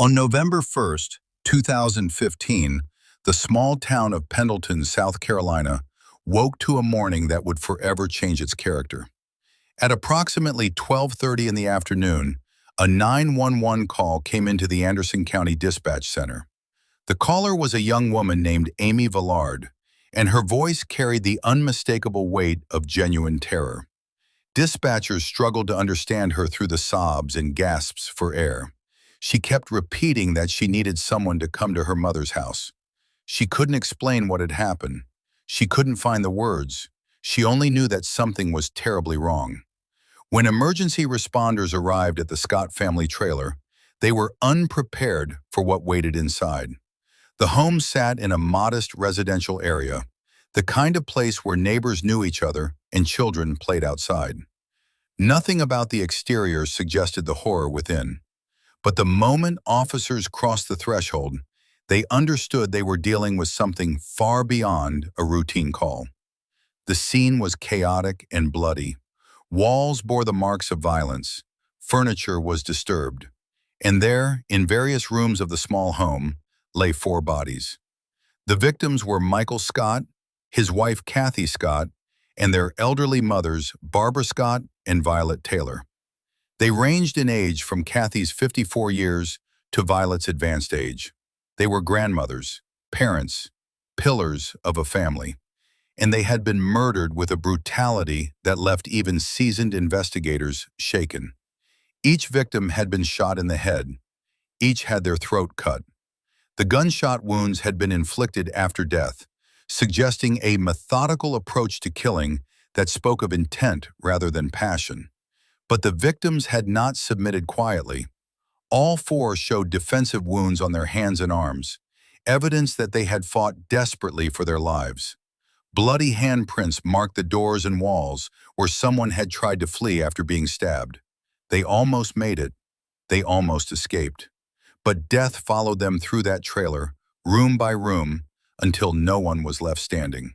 On November 1st, 2015, the small town of Pendleton, South Carolina, woke to a morning that would forever change its character. At approximately 12:30 in the afternoon, a 911 call came into the Anderson County Dispatch Center. The caller was a young woman named Amy Valard, and her voice carried the unmistakable weight of genuine terror. Dispatchers struggled to understand her through the sobs and gasps for air. She kept repeating that she needed someone to come to her mother's house. She couldn't explain what had happened. She couldn't find the words. She only knew that something was terribly wrong. When emergency responders arrived at the Scott family trailer, they were unprepared for what waited inside. The home sat in a modest residential area, the kind of place where neighbors knew each other and children played outside. Nothing about the exterior suggested the horror within. But the moment officers crossed the threshold, they understood they were dealing with something far beyond a routine call. The scene was chaotic and bloody. Walls bore the marks of violence. Furniture was disturbed. And there, in various rooms of the small home, lay 4 bodies. The victims were Michael Scott, his wife Cathy Scott, and their elderly mothers Barbara Scott and Violet Taylor. They ranged in age from Cathy's 54 years to Violet's advanced age. They were grandmothers, parents, pillars of a family, and they had been murdered with a brutality that left even seasoned investigators shaken. Each victim had been shot in the head. Each had their throat cut. The gunshot wounds had been inflicted after death, suggesting a methodical approach to killing that spoke of intent rather than passion. But the victims had not submitted quietly. All 4 showed defensive wounds on their hands and arms, evidence that they had fought desperately for their lives. Bloody handprints marked the doors and walls where someone had tried to flee after being stabbed. They almost made it. They almost escaped. But death followed them through that trailer, room by room, until no one was left standing.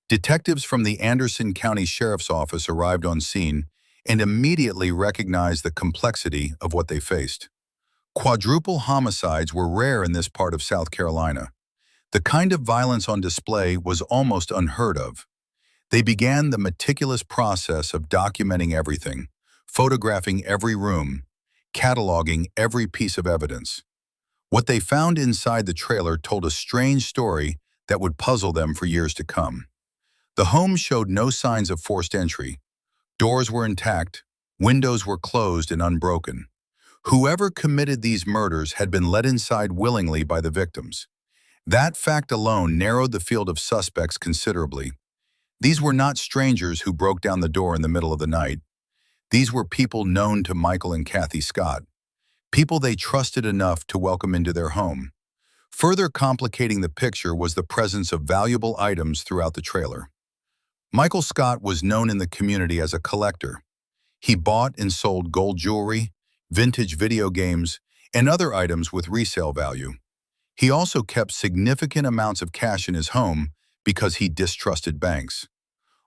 Detectives from the Anderson County Sheriff's Office arrived on scene and immediately recognized the complexity of what they faced. Quadruple homicides were rare in this part of South Carolina. The kind of violence on display was almost unheard of. They began the meticulous process of documenting everything, photographing every room, cataloging every piece of evidence. What they found inside the trailer told a strange story that would puzzle them for years to come. The home showed no signs of forced entry. Doors were intact, windows were closed and unbroken. Whoever committed these murders had been let inside willingly by the victims. That fact alone narrowed the field of suspects considerably. These were not strangers who broke down the door in the middle of the night. These were people known to Michael and Cathy Scott, people they trusted enough to welcome into their home. Further complicating the picture was the presence of valuable items throughout the trailer. Michael Scott was known in the community as a collector. He bought and sold gold jewelry, vintage video games, and other items with resale value. He also kept significant amounts of cash in his home because he distrusted banks.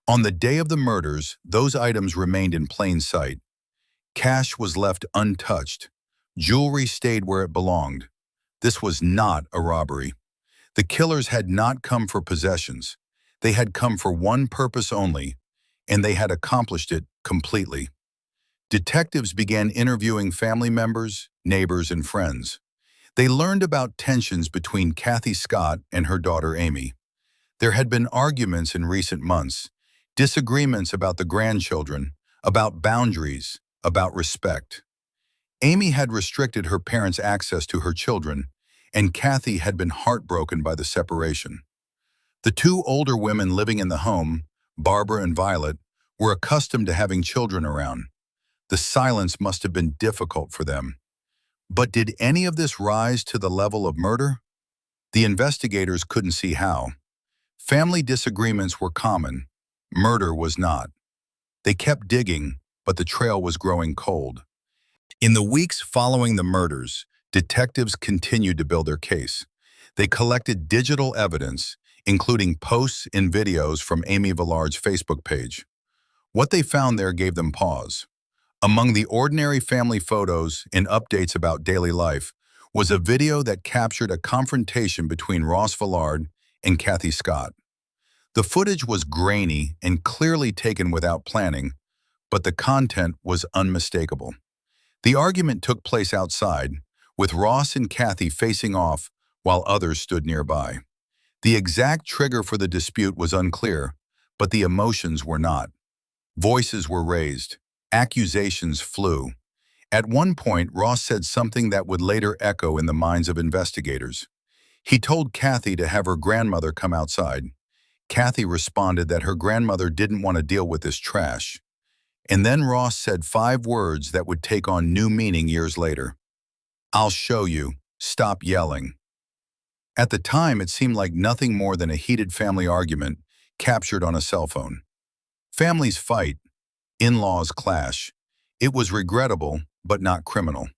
On the day of the murders, those items remained in plain sight. Cash was left untouched. Jewelry stayed where it belonged. This was not a robbery. The killers had not come for possessions. They had come for one purpose only, and they had accomplished it completely. Detectives began interviewing family members, neighbors, and friends. They learned about tensions between Cathy Scott and her daughter Amy. There had been arguments in recent months, disagreements about the grandchildren, about boundaries, about respect. Amy had restricted her parents' access to her children, and Cathy had been heartbroken by the separation. The 2 older women living in the home, Barbara and Violet, were accustomed to having children around. The silence must have been difficult for them. But did any of this rise to the level of murder? The investigators couldn't see how. Family disagreements were common. Murder was not. They kept digging, but the trail was growing cold. In the weeks following the murders, detectives continued to build their case. They collected digital evidence, including posts and videos from Amy Vallard's Facebook page. What they found there gave them pause. Among the ordinary family photos and updates about daily life was a video that captured a confrontation between Ross Valard and Cathy Scott. The footage was grainy and clearly taken without planning, but the content was unmistakable. The argument took place outside, with Ross and Cathy facing off while others stood nearby. The exact trigger for the dispute was unclear, but the emotions were not. Voices were raised. Accusations flew. At one point, Ross said something that would later echo in the minds of investigators. He told Cathy to have her grandmother come outside. Cathy responded that her grandmother didn't want to deal with this trash. And then Ross said 5 words that would take on new meaning years later. "I'll show you. Stop yelling." At the time, it seemed like nothing more than a heated family argument captured on a cell phone. Families fight. In-laws clash. It was regrettable, but not criminal.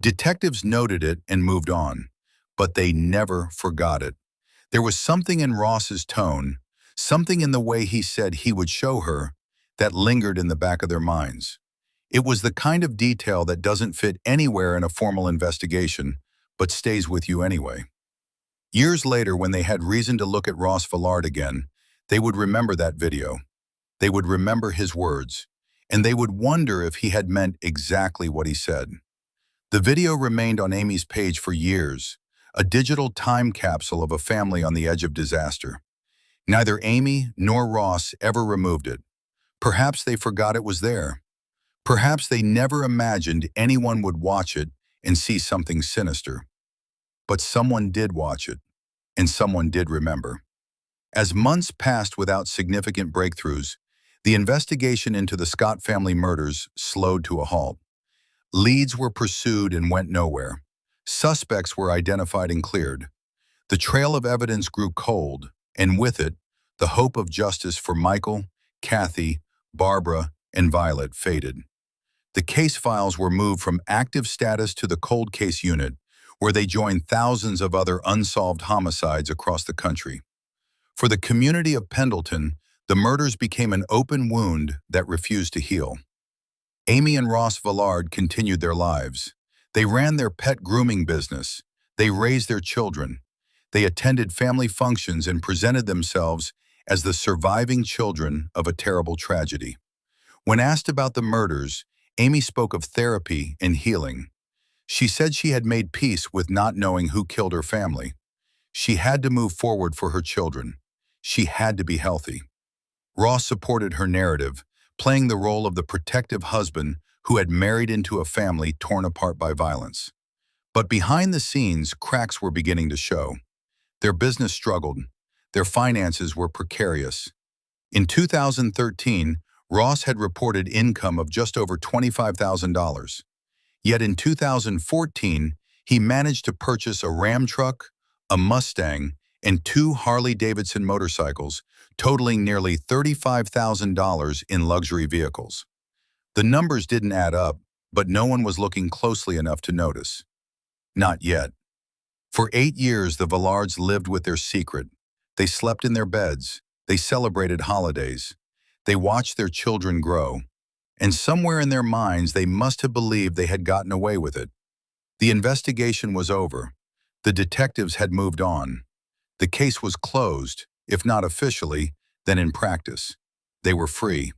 Detectives noted it and moved on, but they never forgot it. There was something in Ross's tone, something in the way he said he would show her, that lingered in the back of their minds. It was the kind of detail that doesn't fit anywhere in a formal investigation, but stays with you anyway. Years later, when they had reason to look at Ross Valard again, they would remember that video. They would remember his words, and they would wonder if he had meant exactly what he said. The video remained on Amy's page for years, a digital time capsule of a family on the edge of disaster. Neither Amy nor Ross ever removed it. Perhaps they forgot it was there. Perhaps they never imagined anyone would watch it and see something sinister. But someone did watch it, and someone did remember. As months passed without significant breakthroughs, the investigation into the Scott family murders slowed to a halt. Leads were pursued and went nowhere. Suspects were identified and cleared. The trail of evidence grew cold, and with it, the hope of justice for Michael, Cathy, Barbara, and Violet faded. The case files were moved from active status to the cold case unit, where they joined thousands of other unsolved homicides across the country. For the community of Pendleton, the murders became an open wound that refused to heal. Amy and Ross Valard continued their lives. They ran their pet grooming business. They raised their children. They attended family functions and presented themselves as the surviving children of a terrible tragedy. When asked about the murders, Amy spoke of therapy and healing. She said she had made peace with not knowing who killed her family. She had to move forward for her children. She had to be healthy. Ross supported her narrative, playing the role of the protective husband who had married into a family torn apart by violence. But behind the scenes, cracks were beginning to show. Their business struggled. Their finances were precarious. In 2013, Ross had reported income of just over $25,000. Yet in 2014, he managed to purchase a Ram truck, a Mustang, and 2 Harley-Davidson motorcycles, totaling nearly $35,000 in luxury vehicles. The numbers didn't add up, but no one was looking closely enough to notice. Not yet. For 8 years, the Valards lived with their secret. They slept in their beds. They celebrated holidays. They watched their children grow. And somewhere in their minds, they must have believed they had gotten away with it. The investigation was over. The detectives had moved on. The case was closed, if not officially, then in practice. They were free.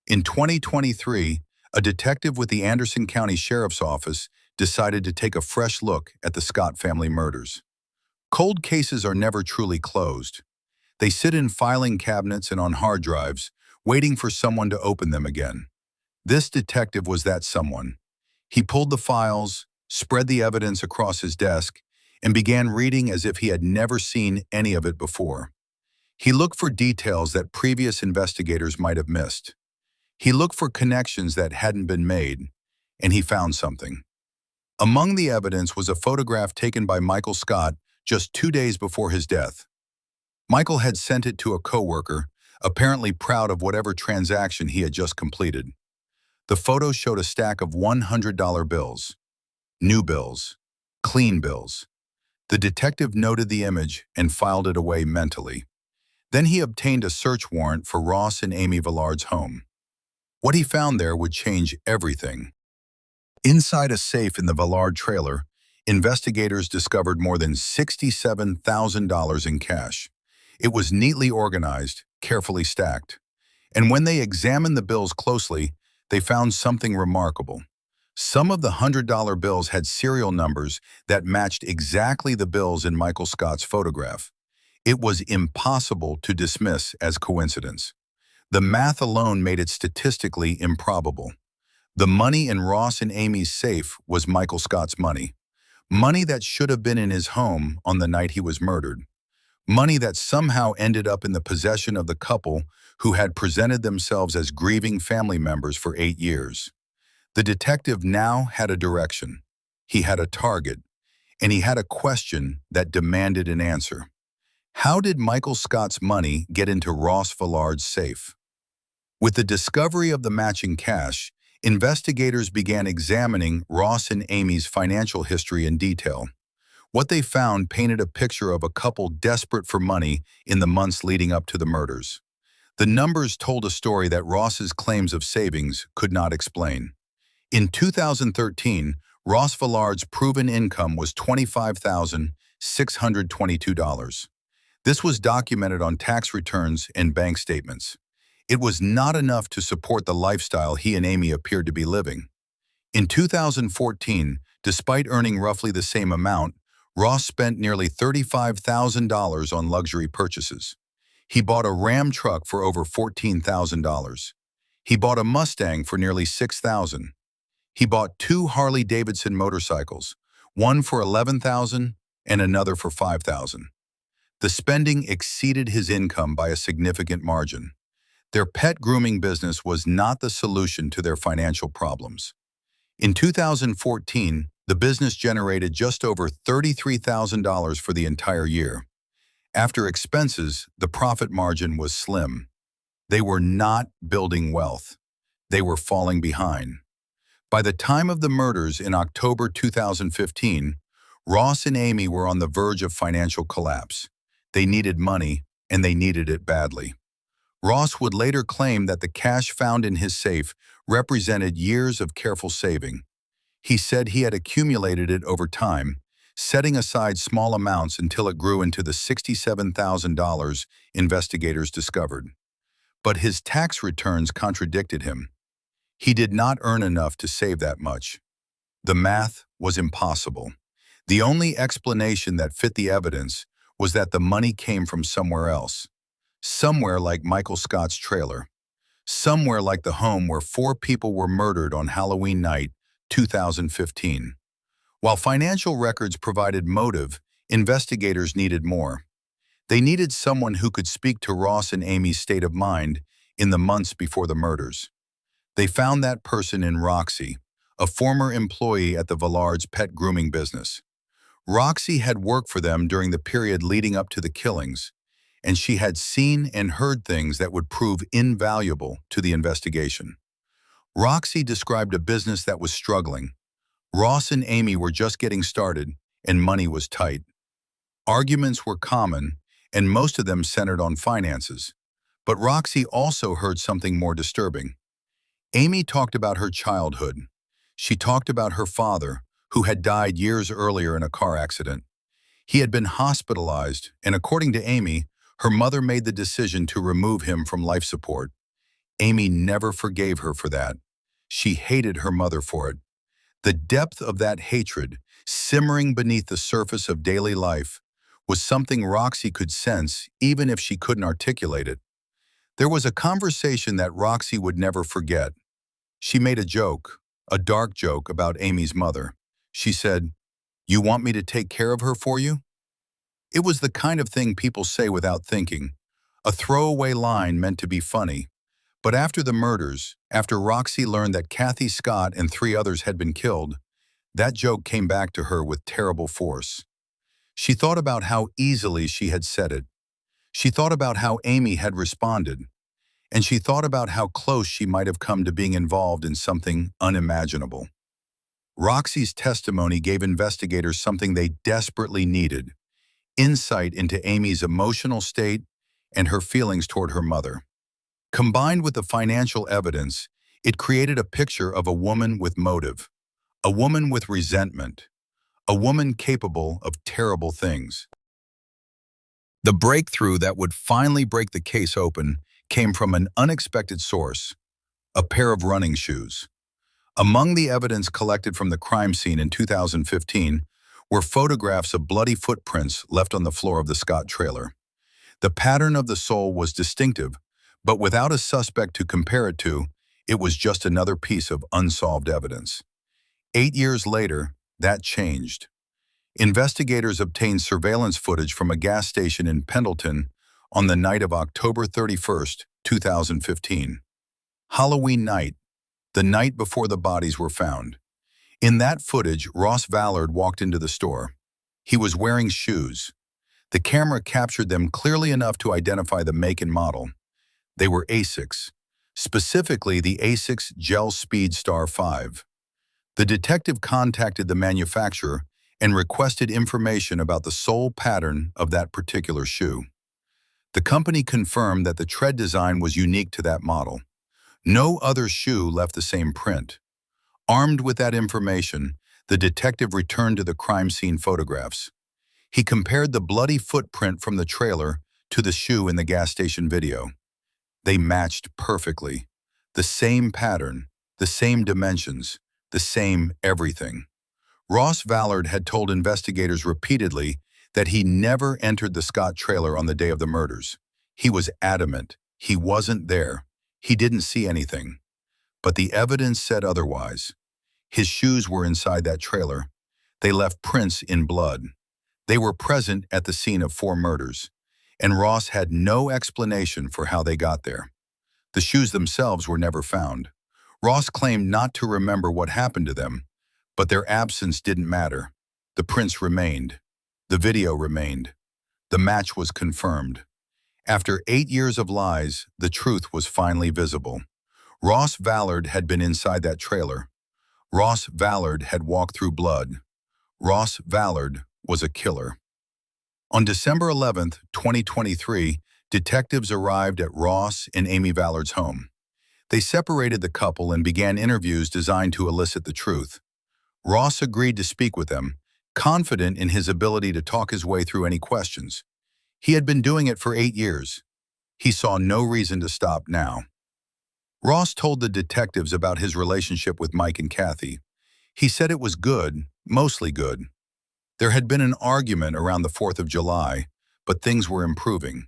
In 2023, a detective with the Anderson County Sheriff's Office decided to take a fresh look at the Scott family murders. Cold cases are never truly closed. They sit in filing cabinets and on hard drives, waiting for someone to open them again. This detective was that someone. He pulled the files, spread the evidence across his desk, and began reading as if he had never seen any of it before. He looked for details that previous investigators might have missed. He looked for connections that hadn't been made, and he found something. Among the evidence was a photograph taken by Michael Scott just 2 days before his death. Michael had sent it to a coworker, apparently proud of whatever transaction he had just completed. The photo showed a stack of $100 bills. New bills. Clean bills. The detective noted the image and filed it away mentally. Then he obtained a search warrant for Ross and Amy Valard's home. What he found there would change everything. Inside a safe in the Valard trailer, investigators discovered more than $67,000 in cash. It was neatly organized, carefully stacked. And when they examined the bills closely, they found something remarkable. Some of the $100 bills had serial numbers that matched exactly the bills in Michael Scott's photograph. It was impossible to dismiss as coincidence. The math alone made it statistically improbable. The money in Ross and Amy's safe was Michael Scott's money. Money that should have been in his home on the night he was murdered. Money that somehow ended up in the possession of the couple who had presented themselves as grieving family members for 8 years. The detective now had a direction. He had a target, and he had a question that demanded an answer. How did Michael Scott's money get into Ross Valard's safe? With the discovery of the matching cash, investigators began examining Ross and Amy's financial history in detail. What they found painted a picture of a couple desperate for money in the months leading up to the murders. The numbers told a story that Ross's claims of savings could not explain. In 2013, Ross Valard's proven income was $25,622. This was documented on tax returns and bank statements. It was not enough to support the lifestyle he and Amy appeared to be living. In 2014, despite earning roughly the same amount, Ross spent nearly $35,000 on luxury purchases. He bought a Ram truck for over $14,000. He bought a Mustang for nearly $6,000. He bought 2 Harley-Davidson motorcycles, one for $11,000 and another for $5,000. The spending exceeded his income by a significant margin. Their pet grooming business was not the solution to their financial problems. In 2014, the business generated just over $33,000 for the entire year. After expenses, the profit margin was slim. They were not building wealth. They were falling behind. By the time of the murders in October 2015, Ross and Amy were on the verge of financial collapse. They needed money, and they needed it badly. Ross would later claim that the cash found in his safe represented years of careful saving. He said he had accumulated it over time, setting aside small amounts until it grew into the $67,000 investigators discovered. But his tax returns contradicted him. He did not earn enough to save that much. The math was impossible. The only explanation that fit the evidence was that the money came from somewhere else. Somewhere like Michael Scott's trailer. Somewhere like the home where 4 people were murdered on Halloween night, 2015. While financial records provided motive, investigators needed more. They needed someone who could speak to Ross and Amy's state of mind in the months before the murders. They found that person in Roxy, a former employee at the Valard's pet grooming business. Roxy had worked for them during the period leading up to the killings, and she had seen and heard things that would prove invaluable to the investigation. Roxy described a business that was struggling. Ross and Amy were just getting started, and money was tight. Arguments were common, and most of them centered on finances. But Roxy also heard something more disturbing. Amy talked about her childhood. She talked about her father, who had died years earlier in a car accident. He had been hospitalized, and according to Amy, her mother made the decision to remove him from life support. Amy never forgave her for that. She hated her mother for it. The depth of that hatred, simmering beneath the surface of daily life, was something Roxy could sense even if she couldn't articulate it. There was a conversation that Roxy would never forget. She made a joke, a dark joke about Amy's mother. She said, "You want me to take care of her for you?" It was the kind of thing people say without thinking, a throwaway line meant to be funny. But after the murders, after Roxy learned that Cathy Scott and 3 others had been killed, that joke came back to her with terrible force. She thought about how easily she had said it. She thought about how Amy had responded. And she thought about how close she might have come to being involved in something unimaginable. Roxy's testimony gave investigators something they desperately needed: insight into Amy's emotional state and her feelings toward her mother. Combined with the financial evidence, it created a picture of a woman with motive, a woman with resentment, A woman capable of terrible things. The breakthrough that would finally break the case open came from an unexpected source, a pair of running shoes. Among the evidence collected from the crime scene in 2015 were photographs of bloody footprints left on the floor of the Scott trailer. The pattern of the sole was distinctive, but without a suspect to compare it to, it was just another piece of unsolved evidence. 8 years later, that changed. Investigators obtained surveillance footage from a gas station in Pendleton on the night of October 31st, 2015. Halloween night, the night before the bodies were found. In that footage, Ross Valard walked into the store. He was wearing shoes. The camera captured them clearly enough to identify the make and model. They were Asics, specifically the Asics Gel Speed Star 5. The detective contacted the manufacturer and requested information about the sole pattern of that particular shoe. The company confirmed that the tread design was unique to that model. No other shoe left the same print. Armed with that information, the detective returned to the crime scene photographs. He compared the bloody footprint from the trailer to the shoe in the gas station video. They matched perfectly. The same pattern, the same dimensions, the same everything. Ross Valard had told investigators repeatedly that he never entered the Scott trailer on the day of the murders. He was adamant. He wasn't there. He didn't see anything. But the evidence said otherwise. His shoes were inside that trailer. They left prints in blood. They were present at the scene of 4 murders, and Ross had no explanation for how they got there. The shoes themselves were never found. Ross claimed not to remember what happened to them, but their absence didn't matter. The prints remained. The video remained. The match was confirmed. After 8 years of lies, the truth was finally visible. Ross Valard had been inside that trailer. Ross Valard had walked through blood. Ross Valard was a killer. On December 11, 2023, detectives arrived at Ross and Amy Vallard's home. They separated the couple and began interviews designed to elicit the truth. Ross agreed to speak with them, confident in his ability to talk his way through any questions. He had been doing it for 8 years. He saw no reason to stop now. Ross told the detectives about his relationship with Mike and Cathy. He said it was good, mostly good. There had been an argument around the 4th of July, but things were improving.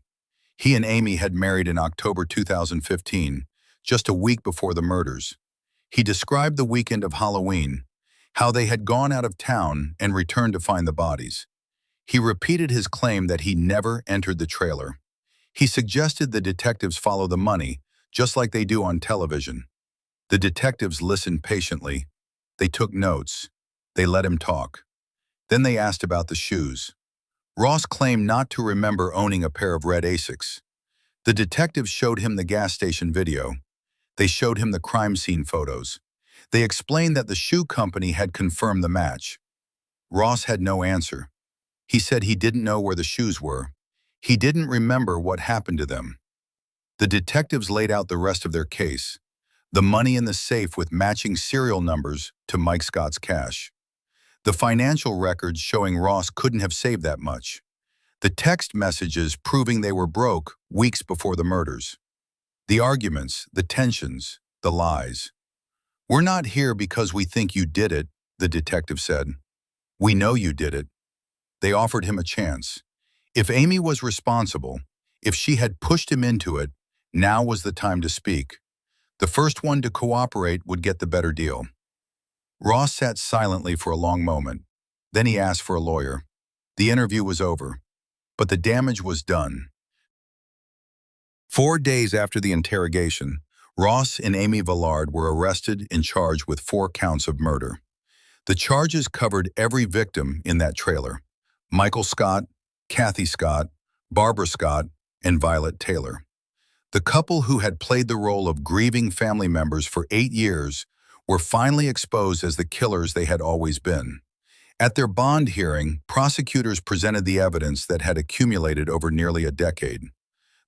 He and Amy had married in October 2015, just a week before the murders. He described the weekend of Halloween, how they had gone out of town and returned to find the bodies. He repeated his claim that he never entered the trailer. He suggested the detectives follow the money, just like they do on television. The detectives listened patiently. They took notes. They let him talk. Then they asked about the shoes. Ross claimed not to remember owning a pair of red Asics. The detectives showed him the gas station video. They showed him the crime scene photos. They explained that the shoe company had confirmed the match. Ross had no answer. He said he didn't know where the shoes were. He didn't remember what happened to them. The detectives laid out the rest of their case. The money in the safe with matching serial numbers to Mike Scott's cash. The financial records showing Ross couldn't have saved that much. The text messages proving they were broke weeks before the murders. The arguments, the tensions, the lies. "We're not here because we think you did it," the detective said. "We know you did it." They offered him a chance. If Amy was responsible, if she had pushed him into it, now was the time to speak. The first one to cooperate would get the better deal. Ross sat silently for a long moment. Then he asked for a lawyer. The interview was over, but the damage was done. 4 days after the interrogation, Ross and Amy Valard were arrested and charged with 4 counts of murder. The charges covered every victim in that trailer: Michael Scott, Cathy Scott, Barbara Scott, and Violet Taylor. The couple who had played the role of grieving family members for 8 years were finally exposed as the killers they had always been. At their bond hearing, prosecutors presented the evidence that had accumulated over nearly a decade: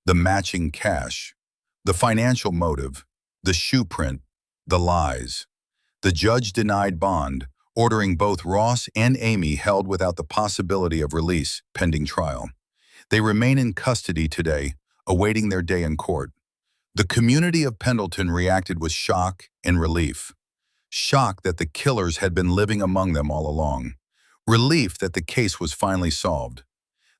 the matching cash, the financial motive, the shoe print, the lies. The judge denied bond, ordering both Ross and Amy held without the possibility of release pending trial. They remain in custody today, awaiting their day in court. The community of Pendleton reacted with shock and relief. Shock that the killers had been living among them all along. Relief that the case was finally solved.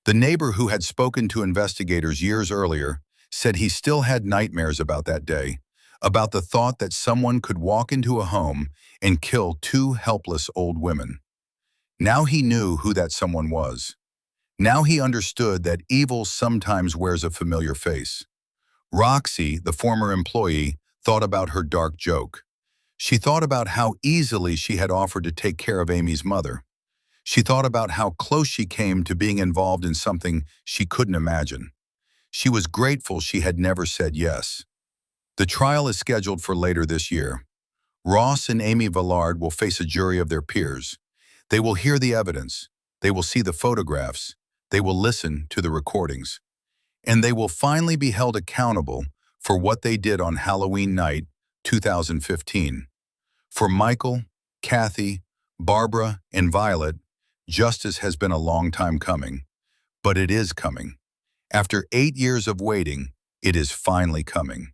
The neighbor who had spoken to investigators years earlier said he still had nightmares about that day, about the thought that someone could walk into a home and kill two helpless old women. Now he knew who that someone was. Now he understood that evil sometimes wears a familiar face. Roxy, the former employee, thought about her dark joke. She thought about how easily she had offered to take care of Amy's mother. She thought about how close she came to being involved in something she couldn't imagine. She was grateful she had never said yes. The trial is scheduled for later this year. Ross and Amy Valard will face a jury of their peers. They will hear the evidence. They will see the photographs. They will listen to the recordings. And they will finally be held accountable for what they did on Halloween night, 2015. For Michael, Cathy, Barbara, and Violet, justice has been a long time coming. But it is coming. After 8 years of waiting, it is finally coming.